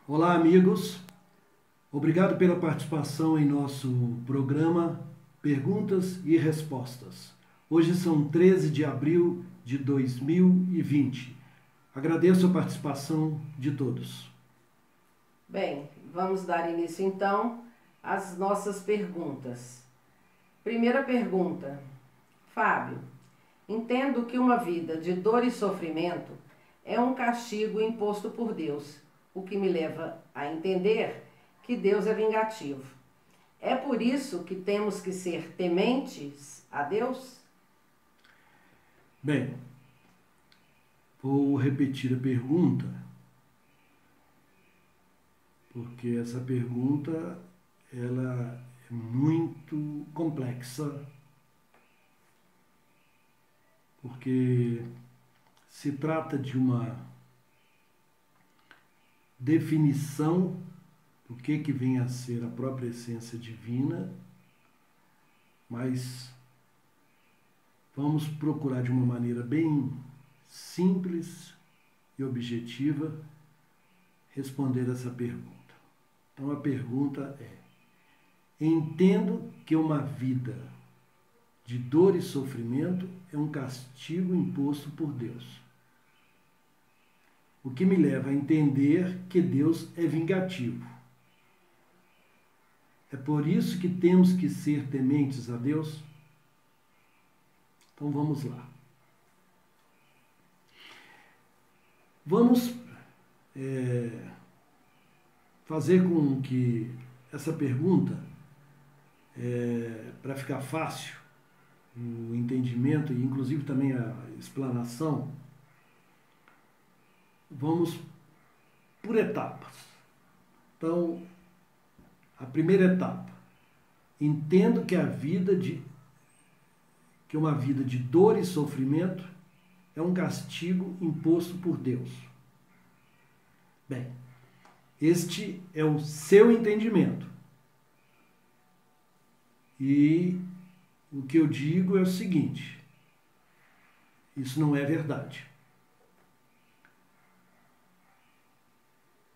Olá, amigos. Obrigado pela participação em nosso programa Perguntas e Respostas. Hoje são 13 de abril de 2020. Agradeço a participação de todos. Bem, vamos dar início então às nossas perguntas. Primeira pergunta. Fábio, entendo que uma vida de dor e sofrimento é um castigo imposto por Deus, o que me leva a entender que Deus é vingativo. É por isso que temos que ser tementes a Deus? Bem, vou repetir a pergunta, porque essa pergunta ela é muito complexa, porque se trata de uma definição do que vem a ser a própria essência divina, mas vamos procurar de uma maneira bem simples e objetiva responder essa pergunta. Então a pergunta é: entendo que uma vida de dor e sofrimento é um castigo imposto por Deus. O que me leva a entender que Deus é vingativo. É por isso que temos que ser tementes a Deus? Então vamos lá. Vamos fazer com que essa pergunta, para ficar fácil o entendimento e inclusive também a explanação, vamos por etapas. Então, a primeira etapa: entendo que uma vida de dor e sofrimento é um castigo imposto por Deus. Bem, este é o seu entendimento. E o que eu digo é o seguinte: isso não é verdade.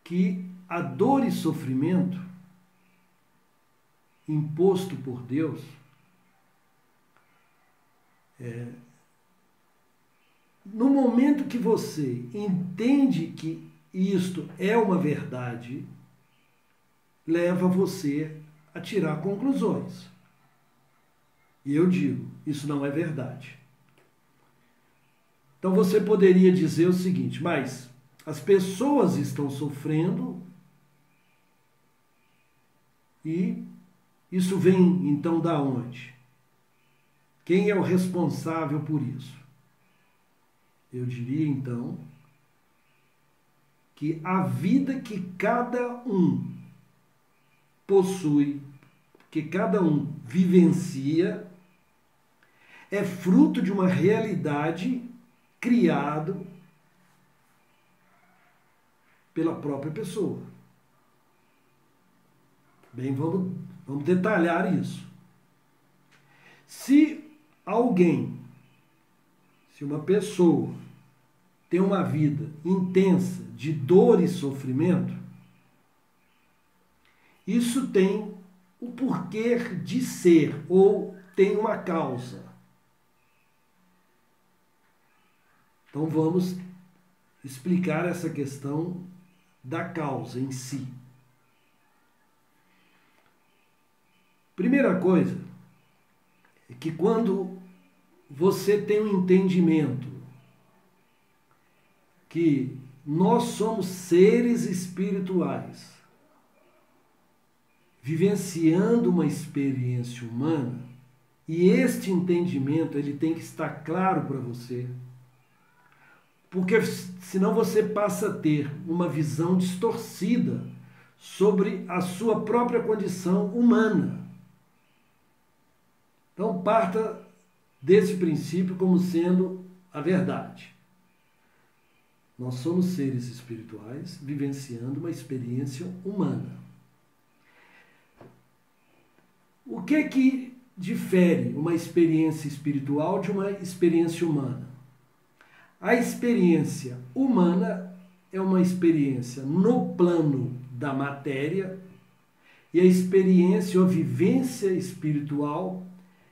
Que a dor e sofrimento imposto por Deus no momento que você entende que isto é uma verdade, leva você a tirar conclusões. E eu digo, isso não é verdade. Então você poderia dizer o seguinte: mas as pessoas estão sofrendo e isso vem então da onde? Quem é o responsável por isso? Eu diria então que a vida que cada um possui, que cada um vivencia, é fruto de uma realidade criada pela própria pessoa. Bem, vamos detalhar isso. Se uma pessoa tem uma vida intensa de dor e sofrimento, isso tem o porquê de ser, ou tem uma causa. Então vamos explicar essa questão da causa em si. Primeira coisa é que quando você tem um entendimento que nós somos seres espirituais vivenciando uma experiência humana, e este entendimento ele tem que estar claro para você, porque senão você passa a ter uma visão distorcida sobre a sua própria condição humana. Então parta desse princípio como sendo a verdade. Nós somos seres espirituais vivenciando uma experiência humana. O que difere uma experiência espiritual de uma experiência humana? A experiência humana é uma experiência no plano da matéria e a experiência ou vivência espiritual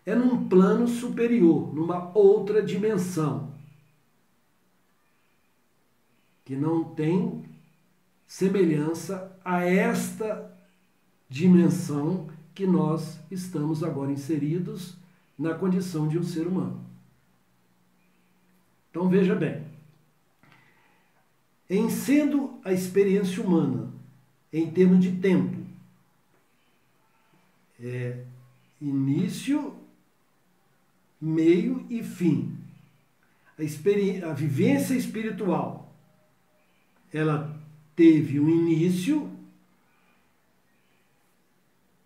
é num plano superior, numa outra dimensão, que não tem semelhança a esta dimensão que nós estamos agora inseridos na condição de um ser humano. Então veja bem, em sendo a experiência humana, em termos de tempo, início, meio e fim. A vivência espiritual, ela teve um início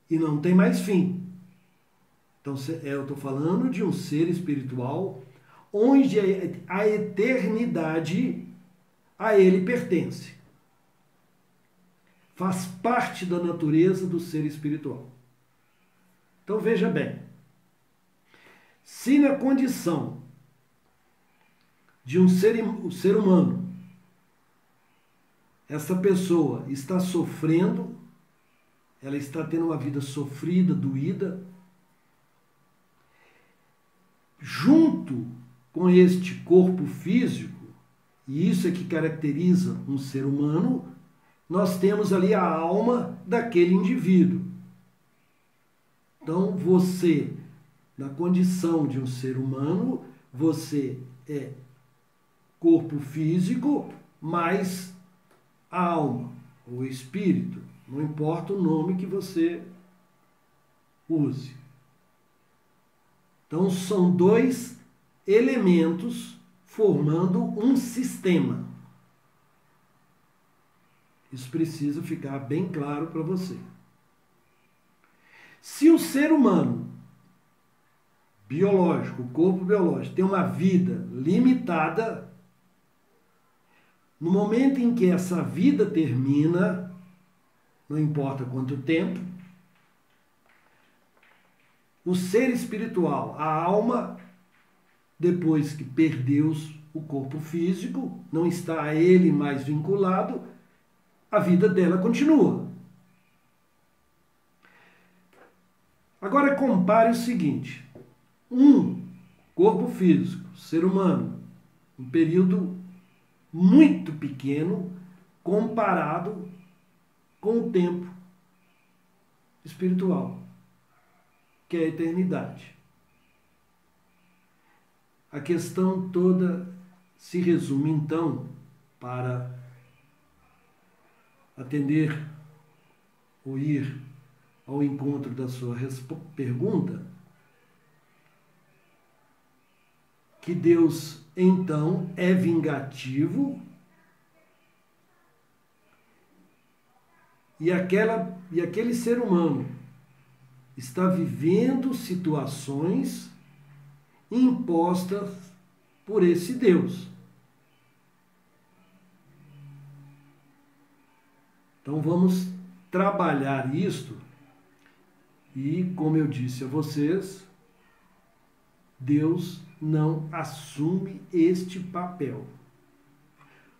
e não tem mais fim. Então, eu estou falando de um ser espiritual onde a eternidade a ele pertence. Faz parte da natureza do ser espiritual. Então veja bem, se na condição de um ser humano, essa pessoa está sofrendo, ela está tendo uma vida sofrida, doída, junto com este corpo físico, e isso é que caracteriza um ser humano, nós temos ali a alma daquele indivíduo. Então, você, na condição de um ser humano, você é corpo físico mais a alma, ou espírito, não importa o nome que você use. Então, são dois elementos formando um sistema. Isso precisa ficar bem claro para você. Se o ser humano biológico, o corpo biológico, tem uma vida limitada, no momento em que essa vida termina, não importa quanto tempo, o ser espiritual, a alma, depois que perdeu o corpo físico, não está a ele mais vinculado, a vida dela continua. Agora compare o seguinte, um corpo físico, ser humano, um período muito pequeno comparado com o tempo espiritual, que é a eternidade. A questão toda se resume, então, para atender ou ir ao encontro da sua pergunta, que Deus, então, é vingativo e aquele ser humano está vivendo situações impostas por esse Deus. Então vamos trabalhar isto e, como eu disse a vocês, Deus não assume este papel.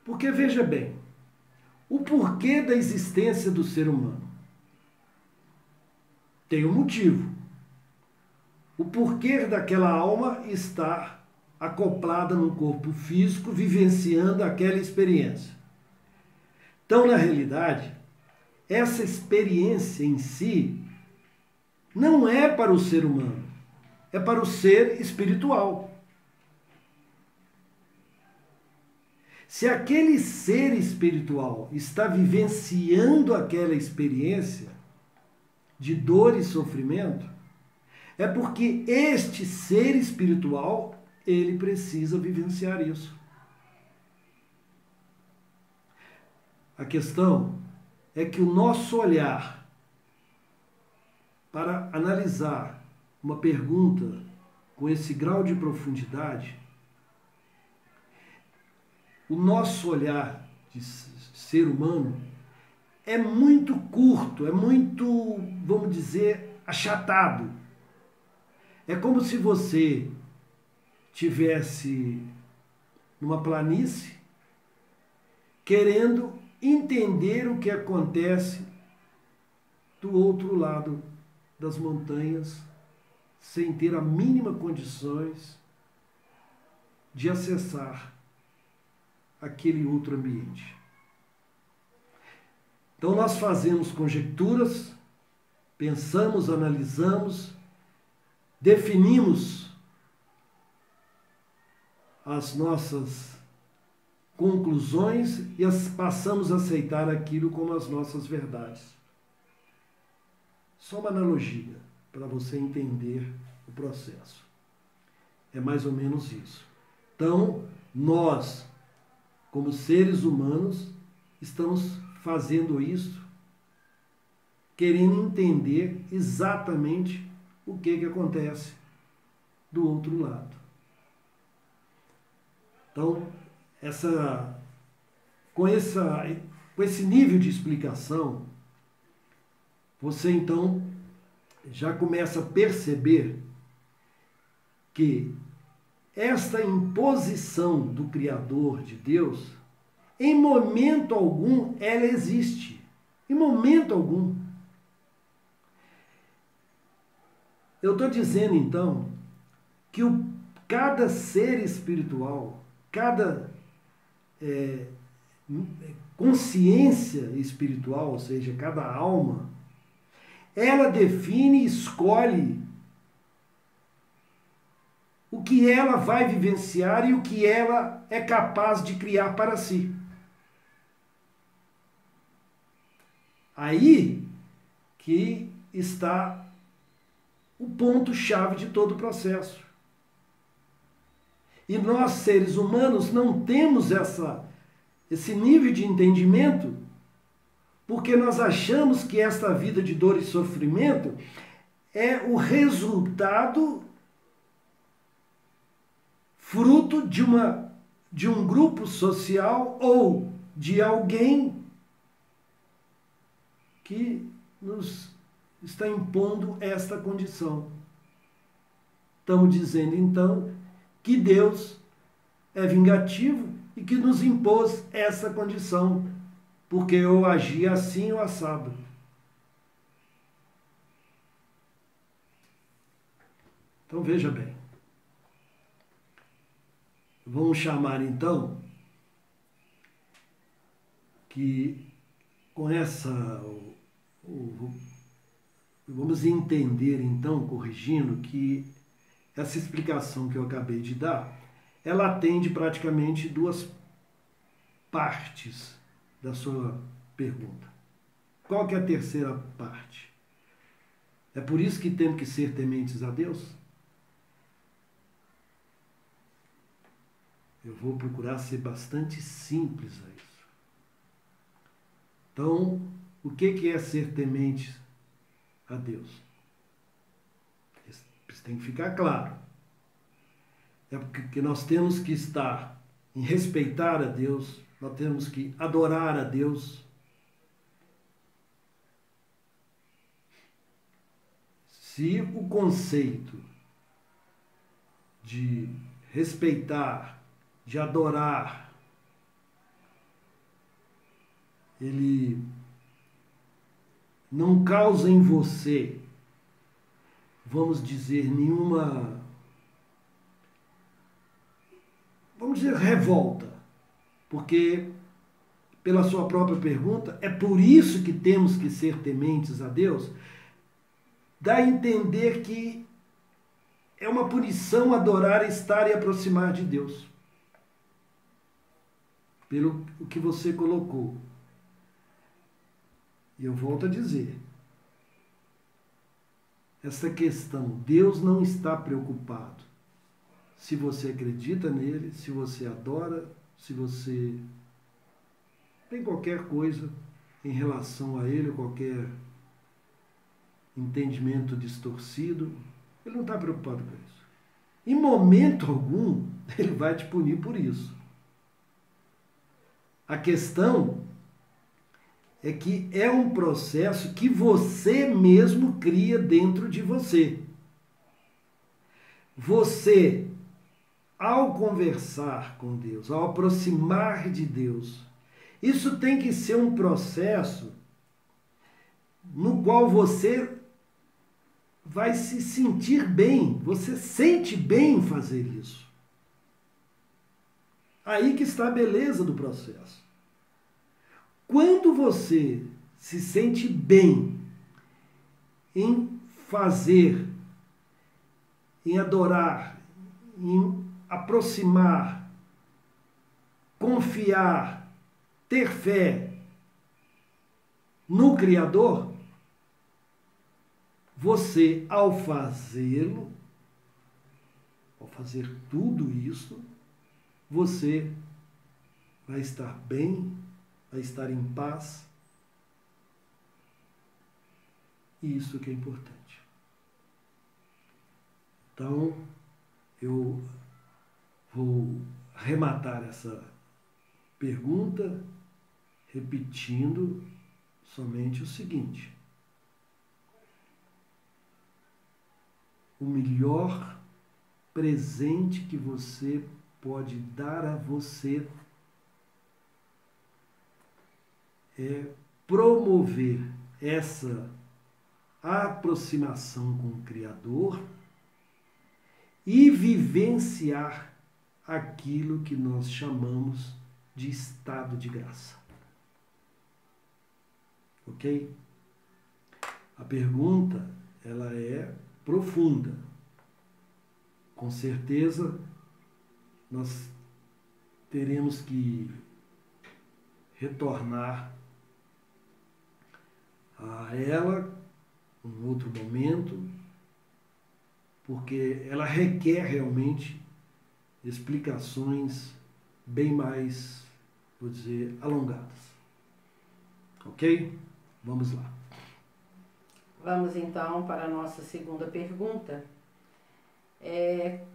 Porque veja bem, o porquê da existência do ser humano tem um motivo. O porquê daquela alma estar acoplada no corpo físico, vivenciando aquela experiência. Então, na realidade, essa experiência em si não é para o ser humano, é para o ser espiritual. Se aquele ser espiritual está vivenciando aquela experiência de dor e sofrimento, é porque este ser espiritual, ele precisa vivenciar isso. A questão é que o nosso olhar para analisar uma pergunta com esse grau de profundidade, o nosso olhar de ser humano é muito curto, é muito, vamos dizer, achatado. É como se você tivesse numa planície, querendo entender o que acontece do outro lado das montanhas, sem ter a mínima condições de acessar aquele outro ambiente. Então nós fazemos conjecturas, pensamos, analisamos, definimos as nossas conclusões e passamos a aceitar aquilo como as nossas verdades. Só uma analogia para você entender o processo. É mais ou menos isso. Então, nós, como seres humanos, estamos fazendo isso, querendo entender exatamente o que acontece do outro lado. Então, com esse nível de explicação, você então já começa a perceber que esta imposição do Criador, de Deus, em momento algum ela existe. Em momento algum. Eu estou dizendo então que cada ser espiritual, cada consciência espiritual, ou seja, cada alma, ela define e escolhe o que ela vai vivenciar e o que ela é capaz de criar para si. Aí que está o ponto-chave de todo o processo. E nós, seres humanos, não temos esse nível de entendimento porque nós achamos que esta vida de dor e sofrimento é o resultado fruto de um grupo social ou de alguém que nos está impondo esta condição. Estamos dizendo, então, que Deus é vingativo e que nos impôs essa condição, porque eu agi assim ou assado. Então, veja bem. Vamos chamar, então, que com vamos entender, então, corrigindo, que essa explicação que eu acabei de dar, ela atende praticamente duas partes da sua pergunta. Qual que é a terceira parte? É por isso que temos que ser tementes a Deus? Eu vou procurar ser bastante simples a isso. Então, o que é ser temente a Deus? Isso tem que ficar claro. É porque nós temos que estar em respeitar a Deus, nós temos que adorar a Deus. Se o conceito de respeitar, de adorar, ele não causa em você, vamos dizer, revolta, porque, pela sua própria pergunta, é por isso que temos que ser tementes a Deus, dá a entender que é uma punição adorar, estar e aproximar de Deus. Pelo que você colocou. E eu volto a dizer, essa questão, Deus não está preocupado se você acredita nele, se você adora, se você tem qualquer coisa em relação a ele, qualquer entendimento distorcido, ele não está preocupado com isso. Em momento algum, ele vai te punir por isso. A questão é que é um processo que você mesmo cria dentro de você. Você, ao conversar com Deus, ao aproximar de Deus Isso tem que ser um processo no qual você vai se sentir bem, você sente bem em fazer isso. Aí que está a beleza do processo. Quando você se sente bem em fazer, em adorar, em aproximar, confiar, ter fé no Criador, você, ao fazê-lo, ao fazer tudo isso, você vai estar bem, vai estar em paz. E isso que é importante. Então, eu vou arrematar essa pergunta repetindo somente o seguinte: o melhor presente que você pode dar a você é promover essa aproximação com o Criador e vivenciar aquilo que nós chamamos de estado de graça. Ok? A pergunta, ela é profunda. Com certeza, nós teremos que retornar a ela em outro momento, porque ela requer realmente explicações bem mais, vou dizer, alongadas. Ok? Vamos lá. Vamos então para a nossa segunda pergunta.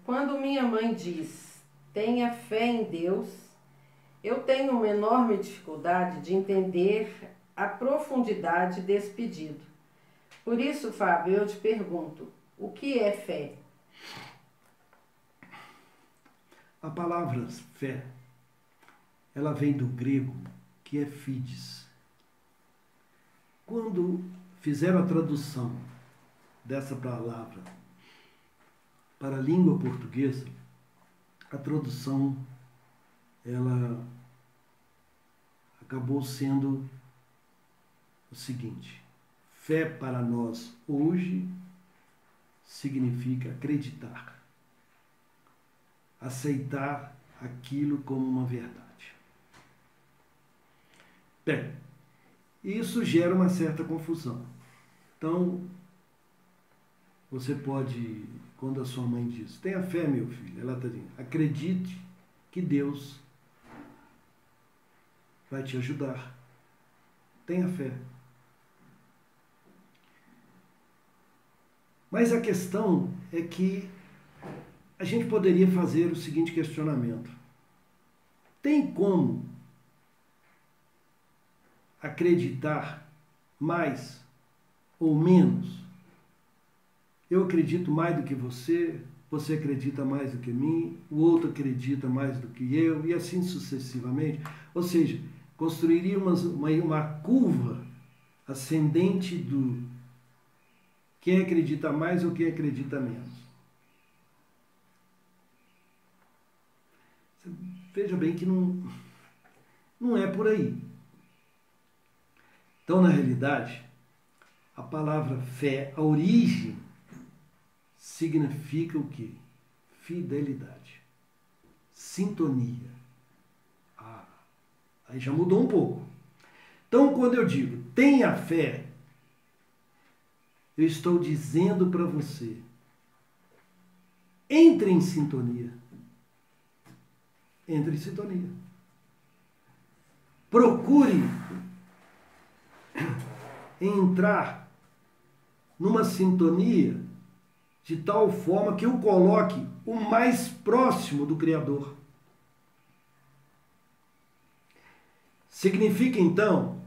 Quando minha mãe diz, tenha fé em Deus, eu tenho uma enorme dificuldade de entender a profundidade desse pedido. Por isso, Fábio, eu te pergunto, o que é fé? A palavra fé, ela vem do grego, que é fides. Quando fizeram a tradução dessa palavra para a língua portuguesa, a tradução, ela acabou sendo o seguinte: fé para nós hoje significa acreditar, aceitar aquilo como uma verdade. Bem, isso gera uma certa confusão. Então, você pode, quando a sua mãe diz, tenha fé, meu filho, ela está dizendo, acredite que Deus vai te ajudar. Tenha fé. Mas a questão é que a gente poderia fazer o seguinte questionamento: tem como acreditar mais ou menos? Eu acredito mais do que você, você acredita mais do que mim, o outro acredita mais do que eu, e assim sucessivamente. Ou seja, construiria uma curva ascendente do quem acredita mais ou quem acredita menos. Veja bem que não é por aí. Então, na realidade, a palavra fé, a origem, significa o quê? Fidelidade, sintonia. Aí já mudou um pouco. Então, quando eu digo tenha fé, eu estou dizendo para você, entre em sintonia. Entre em sintonia. Procure entrar numa sintonia de tal forma que o coloque o mais próximo do Criador. Significa, então,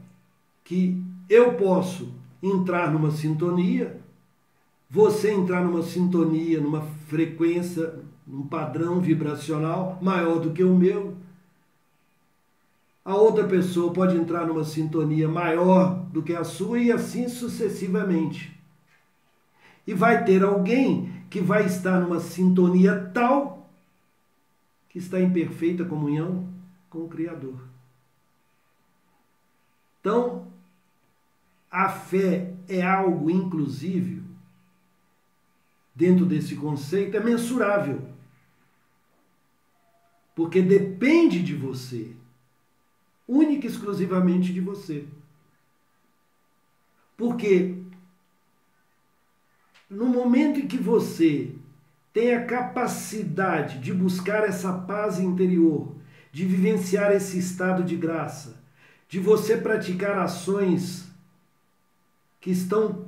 que eu posso entrar numa sintonia, você entrar numa sintonia, numa frequência, num padrão vibracional maior do que o meu, a outra pessoa pode entrar numa sintonia maior do que a sua e assim sucessivamente. E vai ter alguém que vai estar numa sintonia tal que está em perfeita comunhão com o Criador. Então, a fé é algo, inclusive, dentro desse conceito, é mensurável. Porque depende de você, única e exclusivamente de você. Porque no momento em que você tem a capacidade de buscar essa paz interior, de vivenciar esse estado de graça, de você praticar ações que estão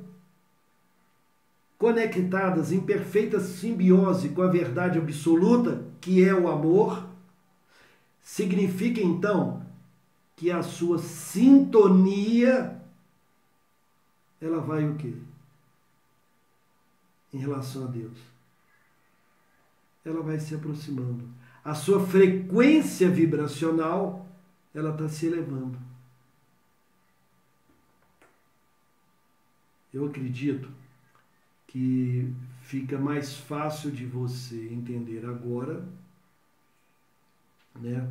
conectadas em perfeita simbiose com a verdade absoluta, que é o amor, significa então que a sua sintonia, ela vai o quê? Em relação a Deus. Ela vai se aproximando. A sua frequência vibracional, ela está se elevando. Eu acredito que fica mais fácil de você entender agora, né,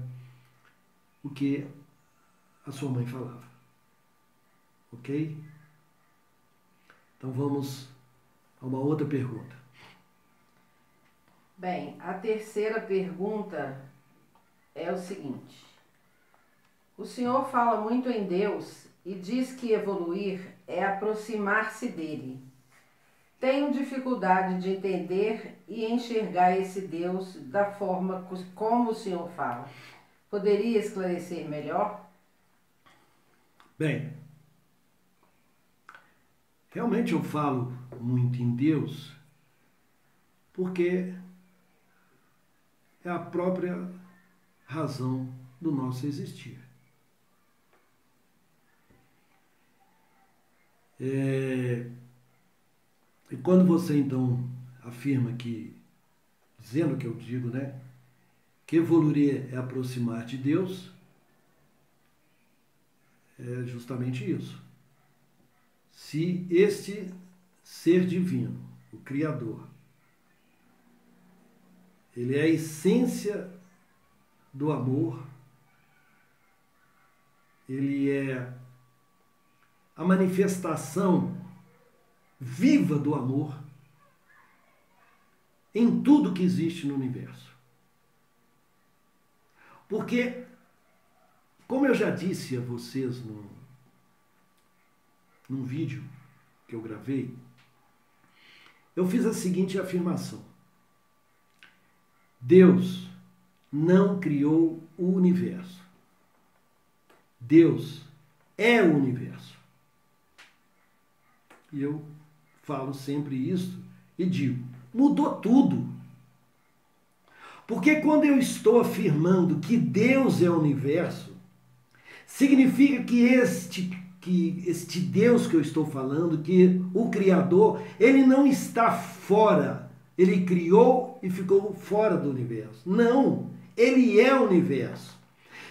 o que a sua mãe falava. Ok? Então vamos a uma outra pergunta. Bem, a terceira pergunta é o seguinte. O senhor fala muito em Deus e diz que evoluir é aproximar-se dele. Tenho dificuldade de entender e enxergar esse Deus da forma como o senhor fala. Poderia esclarecer melhor? Bem, realmente eu falo muito em Deus porque é a própria razão do nosso existir. E quando você então afirma que, dizendo o que eu digo, né, que evoluir é aproximar de Deus, é justamente isso. Se este ser divino, o Criador, ele é a essência do amor, ele é a manifestação viva do amor em tudo que existe no universo. Porque, como eu já disse a vocês num vídeo que eu gravei, eu fiz a seguinte afirmação: Deus não criou o universo. Deus é o universo. E eu falo sempre isso e digo, mudou tudo. Porque quando eu estou afirmando que Deus é o universo, significa que este Deus que eu estou falando, que o Criador, ele não está fora. Ele criou e ficou fora do universo. Não, ele é o universo.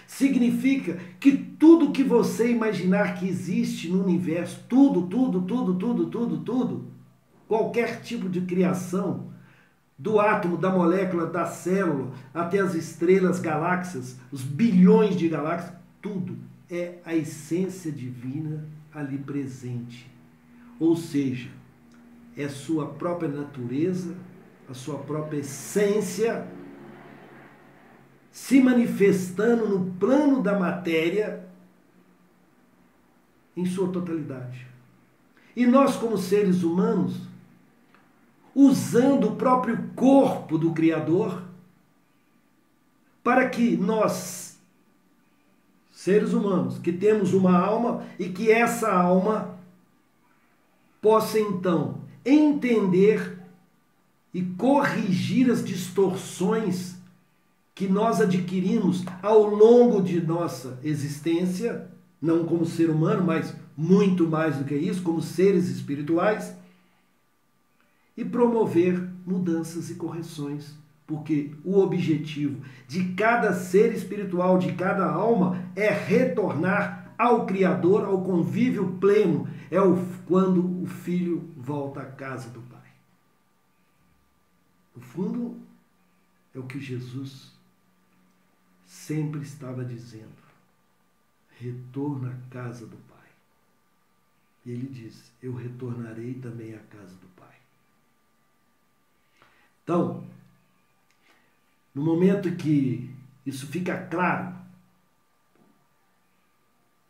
Significa que tudo que você imaginar que existe no universo, tudo, qualquer tipo de criação, do átomo, da molécula, da célula, até as estrelas, galáxias, os bilhões de galáxias, tudo é a essência divina ali presente. Ou seja, é sua própria natureza, a sua própria essência se manifestando no plano da matéria em sua totalidade. E nós, como seres humanos, usando o próprio corpo do Criador, para que nós, seres humanos, que temos uma alma e que essa alma possa então entender e corrigir as distorções que nós adquirimos ao longo de nossa existência, não como ser humano, mas muito mais do que isso, como seres espirituais, e promover mudanças e correções porque o objetivo de cada ser espiritual, de cada alma, é retornar ao Criador, ao convívio pleno. É quando o filho volta à casa do Pai. No fundo, é o que Jesus sempre estava dizendo. Retorna à casa do Pai. E ele diz, eu retornarei também à casa do Pai. Então, no momento que isso fica claro,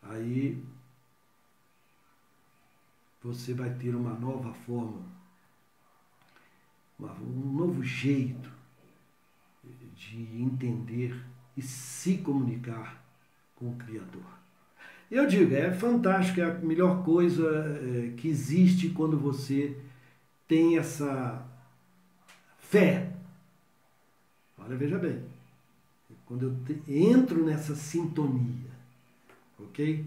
aí você vai ter uma nova forma, um novo jeito de entender e se comunicar com o Criador. Eu digo, é fantástico, é a melhor coisa que existe quando você tem essa fé. Olha, veja bem, quando eu entro nessa sintonia, ok?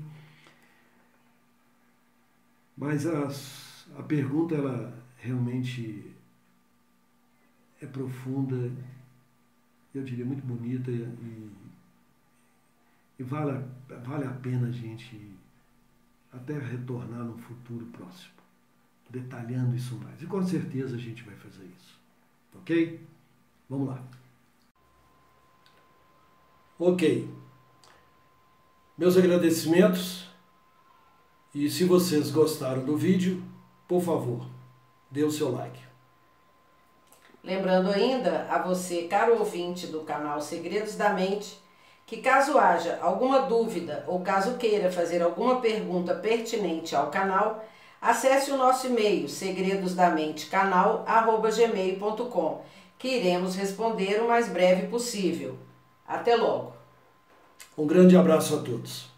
Mas a pergunta, ela realmente é profunda, eu diria muito bonita e vale a pena a gente até retornar no futuro próximo, detalhando isso mais. E com certeza a gente vai fazer isso, ok? Vamos lá. Ok. Meus agradecimentos. E se vocês gostaram do vídeo, por favor, dê o seu like. Lembrando ainda a você, caro ouvinte do canal Segredos da Mente, que caso haja alguma dúvida ou caso queira fazer alguma pergunta pertinente ao canal, acesse o nosso e-mail segredosdamentecanal@gmail.com, que iremos responder o mais breve possível. Até logo! Um grande abraço a todos.